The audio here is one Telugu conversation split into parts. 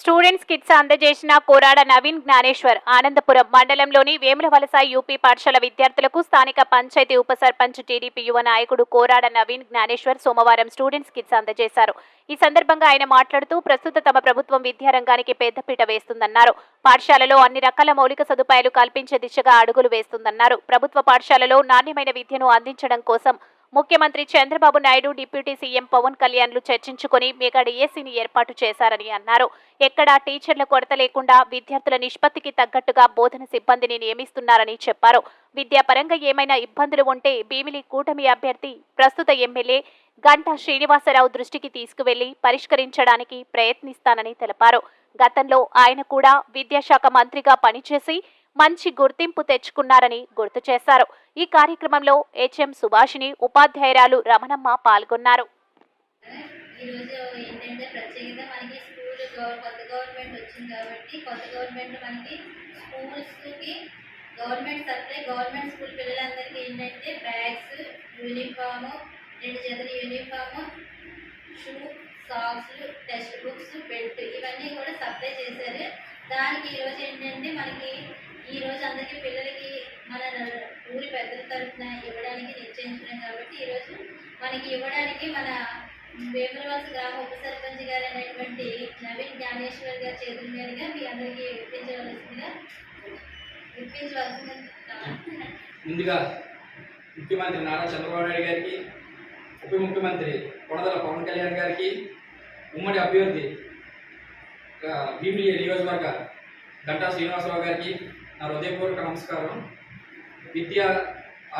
స్టూడెంట్స్ కిట్స్ అందజేసిన కోరాడ నవీన్ జ్ఞానేశ్వర్ ఆనందపురం మండలంలోని వేములవలస యూపీ పాఠశాల విద్యార్థులకు స్థానిక పంచాయతీ ఉప సర్పంచ్ టీడీపీ యువ నాయకుడు కోరాడ నవీన్ జ్ఞానేశ్వర్ సోమవారం స్టూడెంట్స్ కిట్స్ అందజేశారు. ఈ సందర్భంగా ఆయన మాట్లాడుతూ ప్రస్తుత తమ ప్రభుత్వం విద్యారంగానికి పెద్దపీట వేస్తుందన్నారు. పాఠశాలలో అన్ని రకాల మౌలిక సదుపాయాలు కల్పించే దిశగా అడుగులు వేస్తుందన్నారు. ప్రభుత్వ పాఠశాలలో నాణ్యమైన విద్యను అందించడం కోసం ముఖ్యమంత్రి చంద్రబాబు నాయుడు డిప్యూటీ సీఎం పవన్ కళ్యాణ్లు చర్చించుకుని మెగా డిఎస్సీని ఏర్పాటు చేశారని అన్నారు. ఎక్కడా టీచర్ల కొరత లేకుండా విద్యార్థుల నిష్పత్తికి తగ్గట్టుగా బోధన సిబ్బందిని నియమిస్తున్నారని చెప్పారు. విద్యాపరంగా ఏమైనా ఇబ్బందులు ఉంటే భీమిలి కూటమి అభ్యర్థి ప్రస్తుత ఎమ్మెల్యే గంటా శ్రీనివాసరావు దృష్టికి తీసుకువెళ్లి పరిష్కరించడానికి ప్రయత్నిస్తానని తెలిపారు. గతంలో ఆయన కూడా విద్యాశాఖ మంత్రిగా పనిచేసి మంచి గుర్తింపు తెచ్చుకున్నారని గుర్తు చేశారు. ఈ కార్యక్రమంలో హెచ్ఎం సుభాషిణి, ఉపాధ్యాయురాలు రమణమ్మ పాల్గొన్నారు. గవర్నమెంట్ స్కూల్ పిల్లలందరికీ ఏంటంటే బ్యాగ్స్, యూనిఫామ్, 2 జతల uniform, shoe, socks, text books, belt ఇవన్నీ కూడా సప్లై చేశారు. దానికి ఈరోజు ఏంటంటే ఈరోజు అందరికీ పిల్లలకి మన ఊరి పెద్దల తరఫున ఇవ్వడానికి నిశ్చయించున్నాం. కాబట్టి ఈరోజు మనకి ఇవ్వడానికి మన వేములవలస గ్రామ ఉప సర్పంచ్ గారు అనేటువంటి నవీన్ జ్ఞానేశ్వర్ గారి చేతుల మీదుగా మీ అందరికీ ముందుగా ముఖ్యమంత్రి నారా చంద్రబాబు నాయుడు గారికి, ఉప ముఖ్యమంత్రి కొణదల పవన్ కళ్యాణ్ గారికి, ఉమ్మడి అభ్యర్థి భీమిలి నియోజకవర్గ గంటా శ్రీనివాసరావు గారికి నా హృదయపూర్వక నమస్కారం. విద్య,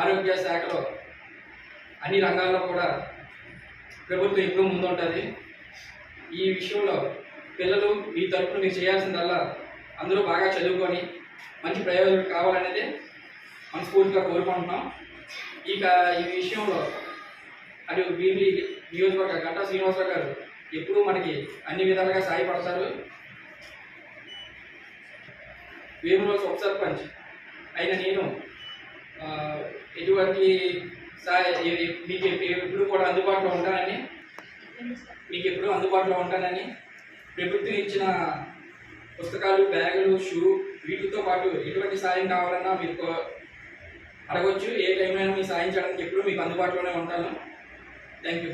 ఆరోగ్య శాఖలో అన్ని రంగాల్లో కూడా ప్రభుత్వం ఎక్కువ ముందుంటుంది. ఈ విషయంలో పిల్లలు మీ తరఫున మీరు చేయాల్సిందల్లా అందరూ బాగా చదువుకొని మంచి ప్రయోజనం కావాలనేది మనస్ఫూర్తిగా కోరుకుంటున్నాం. ఈ విషయంలో అటు భీమిలి నియోజకవర్గ గంటా శ్రీనివాసరావు గారు ఎప్పుడూ మనకి అన్ని విధాలుగా సహాయపడతారు. వేములవలస ఉప సర్పంచ్ అయిన నేను ఎటువంటి మీకు ఎప్పుడు కూడా అందుబాటులో ఉంటానని ప్రభుత్వం ఇచ్చిన పుస్తకాలు, బ్యాగులు, షూ వీటితో పాటు ఎటువంటి సాయం కావాలన్నా మీకు అడగొచ్చు. ఏ టైంలో మీ సాయం చేయడానికి ఎప్పుడు మీకు అందుబాటులోనే ఉంటాను. Thank you.